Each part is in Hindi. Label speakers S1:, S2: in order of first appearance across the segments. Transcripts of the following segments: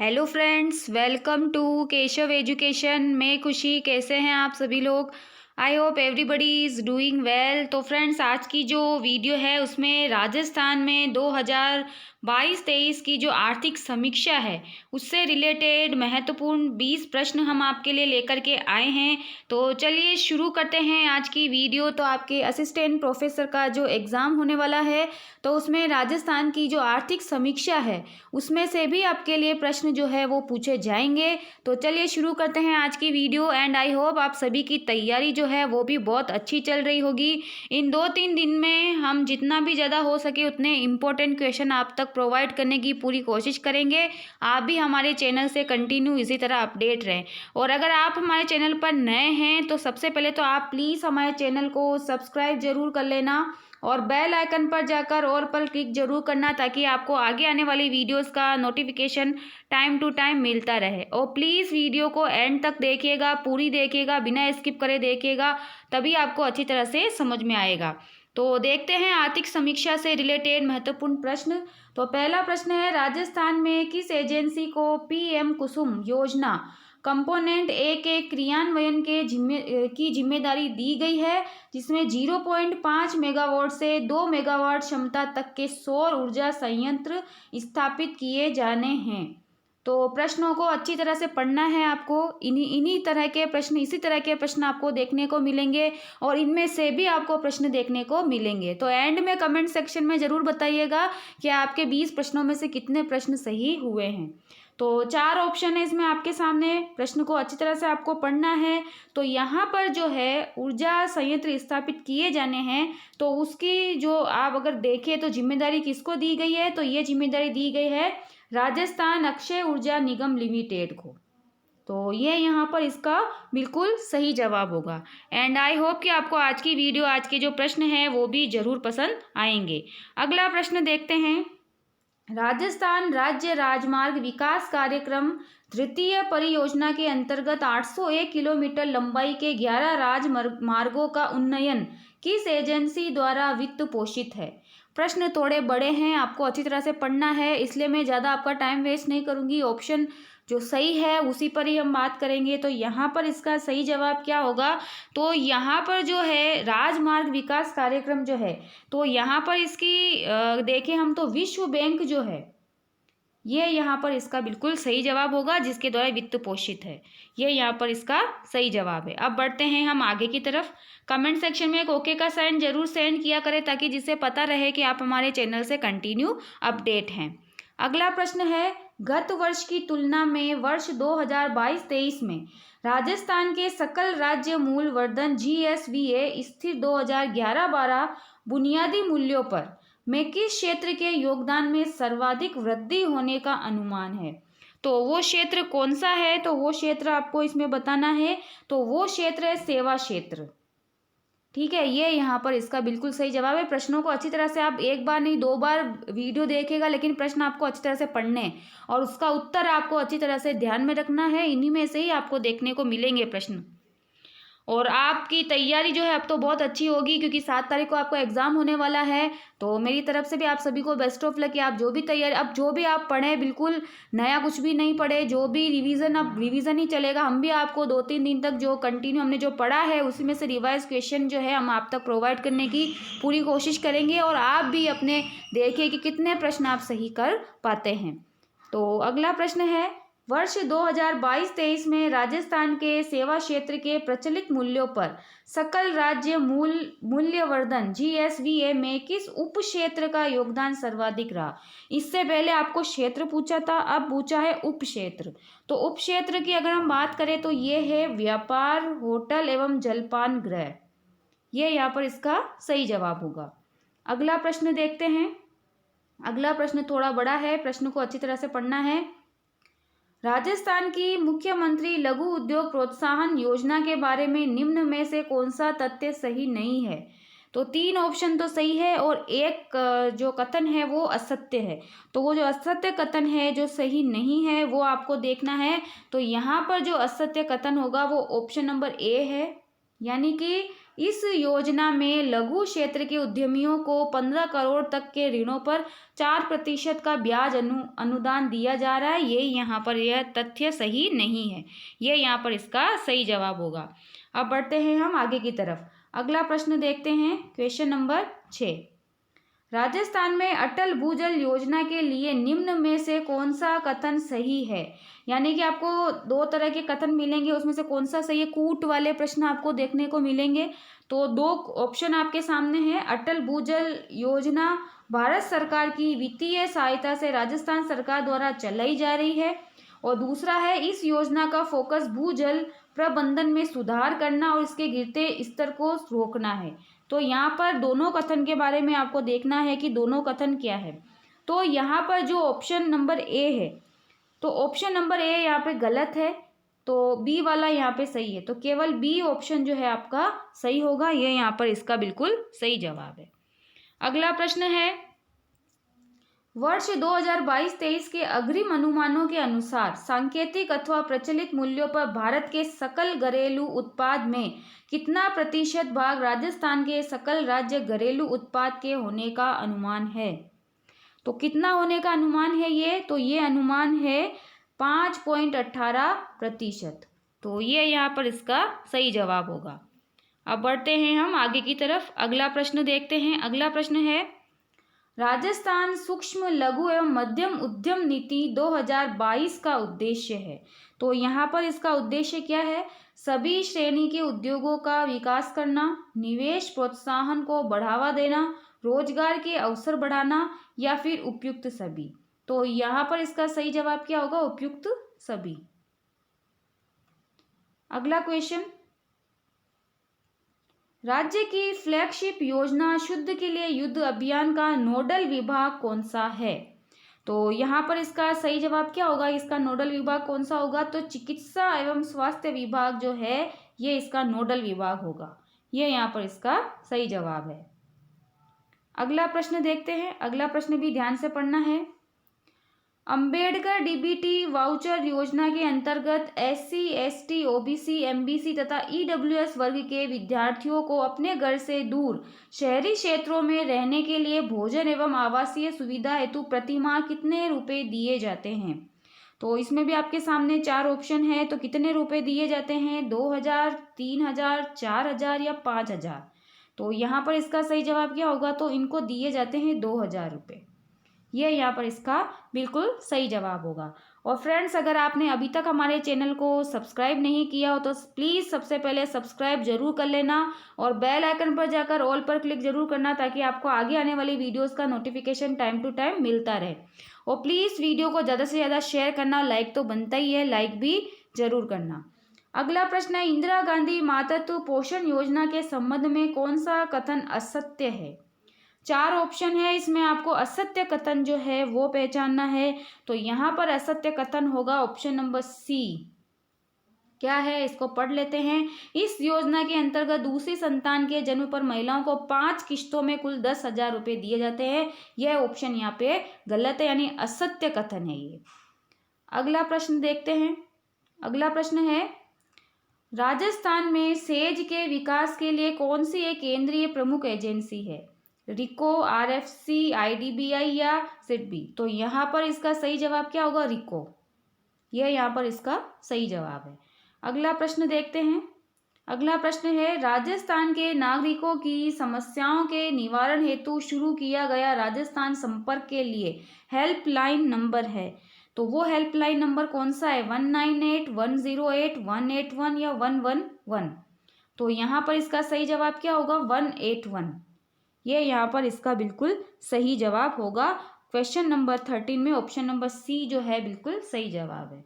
S1: Hello friends, welcome to Keshav education. मैं खुशी। कैसे हैं आप सभी लोग? I hope everybody is doing well. तो फ्रेंड्स, आज की जो वीडियो है उसमें राजस्थान में 2022-23 की जो आर्थिक समीक्षा है उससे रिलेटेड महत्वपूर्ण 20 प्रश्न हम आपके लिए लेकर के आए हैं। तो चलिए शुरू करते हैं आज की वीडियो। तो आपके असिस्टेंट प्रोफेसर का जो एग्ज़ाम होने वाला है तो उसमें राजस्थान की जो आर्थिक समीक्षा है उसमें से भी आपके लिए प्रश्न जो है वो पूछे जाएंगे। तो चलिए शुरू करते हैं आज की वीडियो एंड आई होप आप सभी की तैयारी जो है वो भी बहुत अच्छी चल रही होगी। इन 2-3 दिन में हम जितना भी ज़्यादा हो सके उतने इम्पोर्टेंट क्वेश्चन आप तक प्रोवाइड करने की पूरी कोशिश करेंगे। आप भी हमारे चैनल से कंटिन्यू इसी तरह अपडेट रहें। और अगर आप हमारे चैनल पर नए हैं तो सबसे पहले तो आप प्लीज़ हमारे चैनल को सब्सक्राइब जरूर कर लेना और बेल आइकन पर जाकर और पर क्लिक जरूर करना ताकि आपको आगे आने वाली वीडियोस का नोटिफिकेशन टाइम टू टाइम मिलता रहे। और प्लीज़ वीडियो को एंड तक देखिएगा, पूरी देखिएगा, बिना स्किप करे देखिएगा, तभी आपको अच्छी तरह से समझ में आएगा। तो देखते हैं आर्थिक समीक्षा से रिलेटेड महत्वपूर्ण प्रश्न। तो पहला प्रश्न है, राजस्थान में किस एजेंसी को पीएम कुसुम योजना कंपोनेंट ए के क्रियान्वयन की जिम्मेदारी दी गई है, जिसमें 0.5 मेगावाट से 2 मेगावाट क्षमता तक के सौर ऊर्जा संयंत्र स्थापित किए जाने हैं। तो प्रश्नों को अच्छी तरह से पढ़ना है आपको। इन्हीं तरह के प्रश्न, इसी तरह के प्रश्न आपको देखने को मिलेंगे और इनमें से भी आपको प्रश्न देखने को मिलेंगे। तो एंड में कमेंट सेक्शन में ज़रूर बताइएगा कि आपके 20 प्रश्नों में से कितने प्रश्न सही हुए हैं। तो 4 ऑप्शन है इसमें आपके सामने, प्रश्न को अच्छी तरह से आपको पढ़ना है। तो यहाँ पर जो है ऊर्जा संयंत्र स्थापित किए जाने हैं, तो उसकी जो आप अगर देखें तो जिम्मेदारी किसको दी गई है, तो ये जिम्मेदारी दी गई है राजस्थान अक्षय ऊर्जा निगम लिमिटेड को। तो ये यहाँ पर इसका बिल्कुल सही जवाब होगा। एंड आई होप कि आपको आज की वीडियो, आज के जो प्रश्न हैं वो भी ज़रूर पसंद आएंगे। अगला प्रश्न देखते हैं। राजस्थान राज्य राजमार्ग विकास कार्यक्रम तृतीय परियोजना के अंतर्गत 801 किलोमीटर लंबाई के 11 राजमार्गों का उन्नयन किस एजेंसी द्वारा वित्त पोषित है? प्रश्न थोड़े बड़े हैं, आपको अच्छी तरह से पढ़ना है, इसलिए मैं ज़्यादा आपका टाइम वेस्ट नहीं करूँगी। ऑप्शन जो सही है उसी पर ही हम बात करेंगे। तो यहाँ पर इसका सही जवाब क्या होगा? तो यहाँ पर जो है राजमार्ग विकास कार्यक्रम जो है, तो यहाँ पर इसकी देखें हम तो विश्व बैंक जो है, ये यहाँ पर इसका बिल्कुल सही जवाब होगा, जिसके द्वारा वित्त पोषित है। ये यहाँ पर इसका सही जवाब है। अब बढ़ते हैं हम आगे की तरफ। कमेंट सेक्शन में एक ओके का साइन जरूर सेंड किया करें ताकि जिससे पता रहे कि आप हमारे चैनल से कंटिन्यू अपडेट हैं। अगला प्रश्न है, गत वर्ष की तुलना में वर्ष 2022-23 में राजस्थान के सकल राज्य मूल वर्धन GSVA स्थिर 2011-12 बुनियादी मूल्यों पर में किस क्षेत्र के योगदान में सर्वाधिक वृद्धि होने का अनुमान है? तो वो क्षेत्र कौन सा है? तो वो क्षेत्र आपको इसमें बताना है। तो वो क्षेत्र है सेवा क्षेत्र। ठीक है, ये यहाँ पर इसका बिल्कुल सही जवाब है। प्रश्नों को अच्छी तरह से आप एक बार नहीं 2 बार वीडियो देखेगा, लेकिन प्रश्न आपको अच्छी तरह से पढ़ने हैं और उसका उत्तर आपको अच्छी तरह से ध्यान में रखना है। इन्हीं में से ही आपको देखने को मिलेंगे प्रश्न। और आपकी तैयारी जो है अब तो बहुत अच्छी होगी, क्योंकि 7 तारीख को आपको एग्ज़ाम होने वाला है। तो मेरी तरफ से भी आप सभी को बेस्ट ऑफ लक कि आप जो भी तैयारी, अब जो भी आप पढ़ें, बिल्कुल नया कुछ भी नहीं पढ़े, जो भी रिवीजन, अब रिवीजन ही चलेगा। हम भी आपको 2-3 दिन तक जो कंटिन्यू हमने जो पढ़ा है उसी में से रिवाइज क्वेश्चन जो है हम आप तक प्रोवाइड करने की पूरी कोशिश करेंगे और आप भी अपने देखिए कि कितने प्रश्न आप सही कर पाते हैं। तो अगला प्रश्न है, वर्ष 2022-23 में राजस्थान के सेवा क्षेत्र के प्रचलित मूल्यों पर सकल राज्य मूल्यवर्धन GSVA में किस उप क्षेत्र का योगदान सर्वाधिक रहा? इससे पहले आपको क्षेत्र पूछा था, अब पूछा है उप क्षेत्र। तो उप क्षेत्र की अगर हम बात करें तो ये है व्यापार, होटल एवं जलपान गृह। ये यहाँ पर इसका सही जवाब होगा। अगला प्रश्न देखते हैं। अगला प्रश्न थोड़ा बड़ा है, प्रश्न को अच्छी तरह से पढ़ना है। राजस्थान की मुख्यमंत्री लघु उद्योग प्रोत्साहन योजना के बारे में निम्न में से कौन सा तथ्य सही नहीं है? तो 3 ऑप्शन तो सही है और एक जो कथन है वो असत्य है। तो वो जो असत्य कथन है, जो सही नहीं है, वो आपको देखना है। तो यहाँ पर जो असत्य कथन होगा वो ऑप्शन नंबर ए है, यानी कि इस योजना में लघु क्षेत्र के उद्यमियों को 15 करोड़ तक के ऋणों पर 4% का ब्याज अनुदान दिया जा रहा है। ये यहाँ पर यह तथ्य सही नहीं है। ये यहाँ पर इसका सही जवाब होगा। अब बढ़ते हैं हम आगे की तरफ। अगला प्रश्न देखते हैं, क्वेश्चन नंबर 6। राजस्थान में अटल भूजल योजना के लिए निम्न में से कौन सा कथन सही है? यानी कि आपको दो तरह के कथन मिलेंगे, उसमें से कौन सा सही है? कूट वाले प्रश्न आपको देखने को मिलेंगे। तो दो ऑप्शन आपके सामने हैं। अटल भूजल योजना भारत सरकार की वित्तीय सहायता से राजस्थान सरकार द्वारा चलाई जा रही है, और दूसरा है इस योजना का फोकस भूजल प्रबंधन में सुधार करना और इसके गिरते स्तर को रोकना है। तो यहाँ पर दोनों कथन के बारे में आपको देखना है कि दोनों कथन क्या है। तो यहाँ पर जो ऑप्शन नंबर ए है, तो ऑप्शन नंबर ए यहाँ पे गलत है, तो बी वाला यहाँ पे सही है। तो केवल बी ऑप्शन जो है आपका सही होगा। ये यहाँ पर इसका बिल्कुल सही जवाब है। अगला प्रश्न है, वर्ष 2022-23 के अग्रिम अनुमानों के अनुसार सांकेतिक अथवा प्रचलित मूल्यों पर भारत के सकल घरेलू उत्पाद में कितना प्रतिशत भाग राजस्थान के सकल राज्य घरेलू उत्पाद के होने का अनुमान है? तो कितना होने का अनुमान है ये? तो ये अनुमान है 5.18%। तो ये यहाँ पर इसका सही जवाब होगा। अब बढ़ते हैं हम आगे की तरफ। अगला प्रश्न देखते हैं। अगला प्रश्न है, राजस्थान सूक्ष्म लघु एवं मध्यम उद्यम नीति 2022 का उद्देश्य है। तो यहाँ पर इसका उद्देश्य क्या है? सभी श्रेणी के उद्योगों का विकास करना, निवेश प्रोत्साहन को बढ़ावा देना, रोजगार के अवसर बढ़ाना, या फिर उपयुक्त सभी। तो यहाँ पर इसका सही जवाब क्या होगा? उपयुक्त सभी। अगला क्वेश्चन, राज्य की फ्लैगशिप योजना शुद्ध के लिए युद्ध अभियान का नोडल विभाग कौन सा है? तो यहाँ पर इसका सही जवाब क्या होगा? इसका नोडल विभाग कौन सा होगा? तो चिकित्सा एवं स्वास्थ्य विभाग जो है ये इसका नोडल विभाग होगा। ये यहाँ पर इसका सही जवाब है। अगला प्रश्न देखते हैं। अगला प्रश्न भी ध्यान से पढ़ना है। अंबेडकर डीबीटी वाउचर योजना के अंतर्गत SC, ST, OBC, MBC तथा EWS वर्ग के विद्यार्थियों को अपने घर से दूर शहरी क्षेत्रों में रहने के लिए भोजन एवं आवासीय सुविधा हेतु प्रतिमाह कितने रुपए दिए जाते हैं? तो इसमें भी आपके सामने 4 ऑप्शन है। तो कितने रुपए दिए जाते हैं? 2000, 3000, 4000 या 5000। तो यहाँ पर इसका सही जवाब क्या होगा? तो इनको दिए जाते हैं 2000 रुपये। ये यहाँ पर इसका बिल्कुल सही जवाब होगा। और फ्रेंड्स, अगर आपने अभी तक हमारे चैनल को सब्सक्राइब नहीं किया हो तो प्लीज़ सबसे पहले सब्सक्राइब जरूर कर लेना और बेल आइकन पर जाकर ऑल पर क्लिक जरूर करना, ताकि आपको आगे आने वाली वीडियोस का नोटिफिकेशन टाइम टू टाइम मिलता रहे। और प्लीज़ वीडियो को ज़्यादा से ज़्यादा शेयर करना, लाइक तो बनता ही है, लाइक भी जरूर करना। अगला प्रश्न है, इंदिरा गांधी मातृत्व पोषण योजना के संबंध में कौन सा कथन असत्य है? 4 ऑप्शन है, इसमें आपको असत्य कथन जो है वो पहचानना है। तो यहाँ पर असत्य कथन होगा ऑप्शन नंबर सी। क्या है, इसको पढ़ लेते हैं। इस योजना के अंतर्गत दूसरी संतान के जन्म पर महिलाओं को 5 किश्तों में कुल 10,000 रुपये दिए जाते हैं। यह ऑप्शन यहाँ पे गलत है, यानी असत्य कथन है ये। अगला प्रश्न देखते हैं। अगला प्रश्न है, राजस्थान में सेज के विकास के लिए कौन सी एक केंद्रीय प्रमुख एजेंसी है? रिको, RFC, IDBI या सिडबी? तो यहाँ पर इसका सही जवाब क्या होगा? रिको। यह यहाँ पर इसका सही जवाब है। अगला प्रश्न देखते हैं। अगला प्रश्न है, राजस्थान के नागरिकों की समस्याओं के निवारण हेतु शुरू किया गया राजस्थान संपर्क के लिए हेल्पलाइन नंबर है। तो वो हेल्पलाइन नंबर कौन सा है? 198, 108, 181 या 111? तो यहाँ पर इसका सही जवाब क्या होगा? 181। ये यहाँ पर इसका बिल्कुल सही जवाब होगा। क्वेश्चन नंबर 13 में ऑप्शन नंबर सी जो है बिल्कुल सही जवाब है।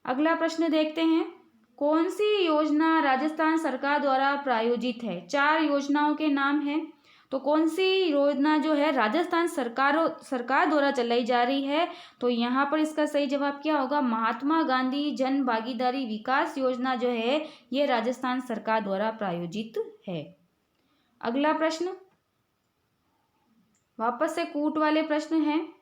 S1: अगला प्रश्न देखते हैं। कौन सी योजना राजस्थान सरकार द्वारा प्रायोजित है? 4 योजनाओं के नाम हैं। तो कौन सी योजना जो है राजस्थान सरकार द्वारा चलाई जा रही है? तो यहाँ पर इसका सही जवाब क्या होगा? महात्मा गांधी जन भागीदारी विकास योजना जो है ये राजस्थान सरकार द्वारा प्रायोजित है। अगला प्रश्न वापस से कूट वाले प्रश्न हैं।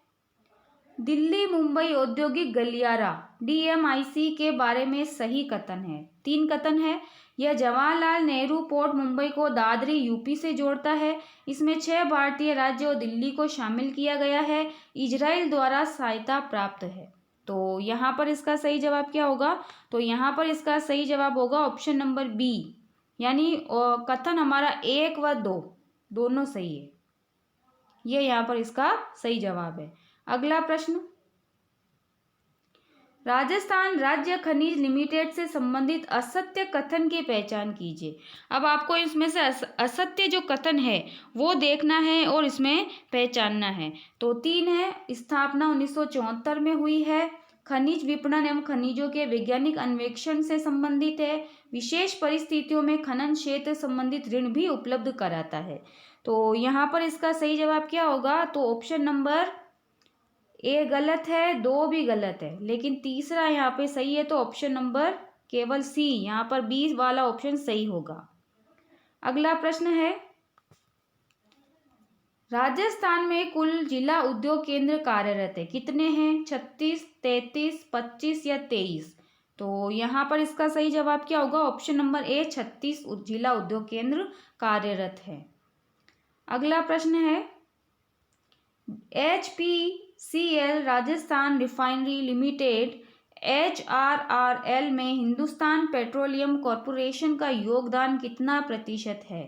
S1: दिल्ली मुंबई औद्योगिक गलियारा DMIC के बारे में सही कथन है। 3 कथन है। यह जवाहरलाल नेहरू पोर्ट मुंबई को दादरी यूपी से जोड़ता है। इसमें 6 भारतीय राज्य और दिल्ली को शामिल किया गया है। इजराइल द्वारा सहायता प्राप्त है। तो यहाँ पर इसका सही जवाब क्या होगा? तो यहाँ पर इसका सही जवाब होगा ऑप्शन नंबर बी, यानी कथन हमारा 1 व 2 दोनों सही है। ये यहाँ पर इसका सही जवाब है। अगला प्रश्न, राजस्थान राज्य खनिज लिमिटेड से संबंधित असत्य कथन की पहचान कीजिए। अब आपको इसमें से असत्य जो कथन है वो देखना है और इसमें पहचानना है। तो 3 है, स्थापना 1974 में हुई है, खनिज विपणन एवं खनिजों के वैज्ञानिक अन्वेषण से संबंधित है, विशेष परिस्थितियों में खनन क्षेत्र संबंधित ऋण भी उपलब्ध कराता है। तो यहाँ पर इसका सही जवाब क्या होगा? तो ऑप्शन नंबर ए गलत है, 2 भी गलत है, लेकिन तीसरा यहाँ पे सही है। तो ऑप्शन नंबर केवल सी, यहाँ पर 20 वाला ऑप्शन सही होगा। अगला प्रश्न है, राजस्थान में कुल जिला उद्योग केंद्र कार्यरत है, कितने हैं? 36, 33, 25 या 23? तो यहाँ पर इसका सही जवाब क्या होगा? ऑप्शन नंबर ए 36 जिला उद्योग केंद्र कार्यरत है। अगला प्रश्न है, HPCL Rajasthan refinery limited HRRL में हिंदुस्तान पेट्रोलियम कॉरपोरेशन का योगदान कितना प्रतिशत है?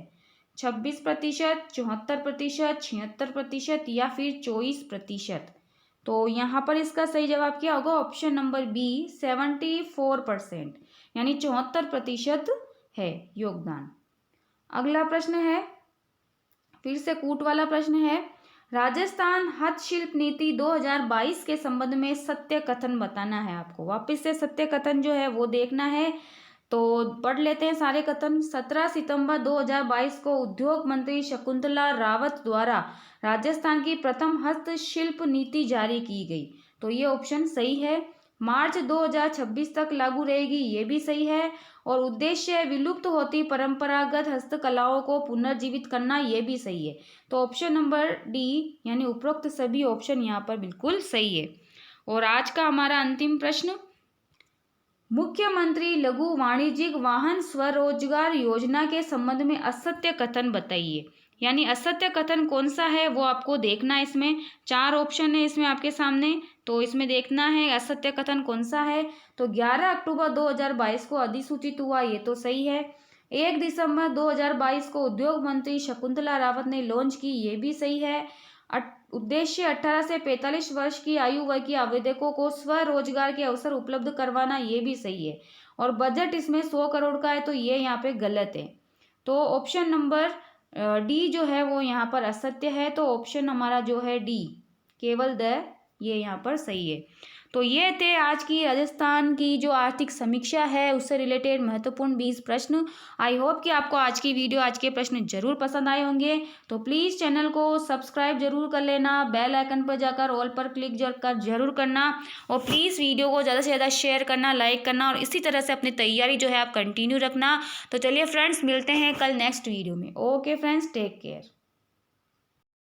S1: 26%, 74%, 76% या फिर 24%? तो यहाँ पर इसका सही जवाब क्या होगा? ऑप्शन नंबर बी 74%, यानी 74% है योगदान। अगला प्रश्न है, फिर से कूट वाला प्रश्न है, राजस्थान हस्तशिल्प नीति 2022 के संबंध में सत्य कथन बताना है आपको। वापस से सत्य कथन जो है वो देखना है। तो पढ़ लेते हैं सारे कथन। 17 सितंबर 2022 को उद्योग मंत्री शकुंतला रावत द्वारा राजस्थान की प्रथम हस्तशिल्प नीति जारी की गई। तो ये ऑप्शन सही है। मार्च 2026 तक लागू रहेगी, ये भी सही है। और उद्देश्य विलुप्त होती परंपरागत हस्तकलाओं को पुनर्जीवित करना, ये भी सही है। तो ऑप्शन नंबर डी, यानी उपरोक्त सभी ऑप्शन यहाँ पर बिल्कुल सही है। और आज का हमारा अंतिम प्रश्न, मुख्यमंत्री लघु वाणिज्यिक वाहन स्वरोजगार योजना के संबंध में असत्य कथन बताइए। यानी असत्य कथन कौन सा है वो आपको देखना है। इसमें 4 ऑप्शन है इसमें आपके सामने, तो इसमें देखना है असत्य कथन कौन सा है। तो 11 अक्टूबर 2022 को अधिसूचित हुआ, ये तो सही है। 1 दिसंबर 2022 को उद्योग मंत्री शकुंतला रावत ने लॉन्च की, ये भी सही है। उद्देश्य 18 से 45 वर्ष की आयु वर्ग के आवेदकों को स्वरोजगार के अवसर उपलब्ध करवाना, ये भी सही है। और बजट इसमें 100 करोड़ का है, तो ये यहाँ पे गलत है। तो ऑप्शन नंबर डी जो है वो यहाँ पर असत्य है। तो ऑप्शन हमारा जो है डी केवल ये यहाँ पर सही है। तो ये थे आज की राजस्थान की जो आर्थिक समीक्षा है उससे रिलेटेड महत्वपूर्ण 20 प्रश्न। आई होप कि आपको आज की वीडियो, आज के प्रश्न जरूर पसंद आए होंगे। तो प्लीज़ चैनल को सब्सक्राइब जरूर कर लेना, बेल आइकन पर जाकर ऑल पर क्लिक जरूर करना। और प्लीज़ वीडियो को ज़्यादा से ज़्यादा शेयर करना, लाइक करना, और इसी तरह से अपनी तैयारी जो है आप कंटिन्यू रखना। तो चलिए फ्रेंड्स, मिलते हैं कल नेक्स्ट वीडियो में। Okay friends, take care.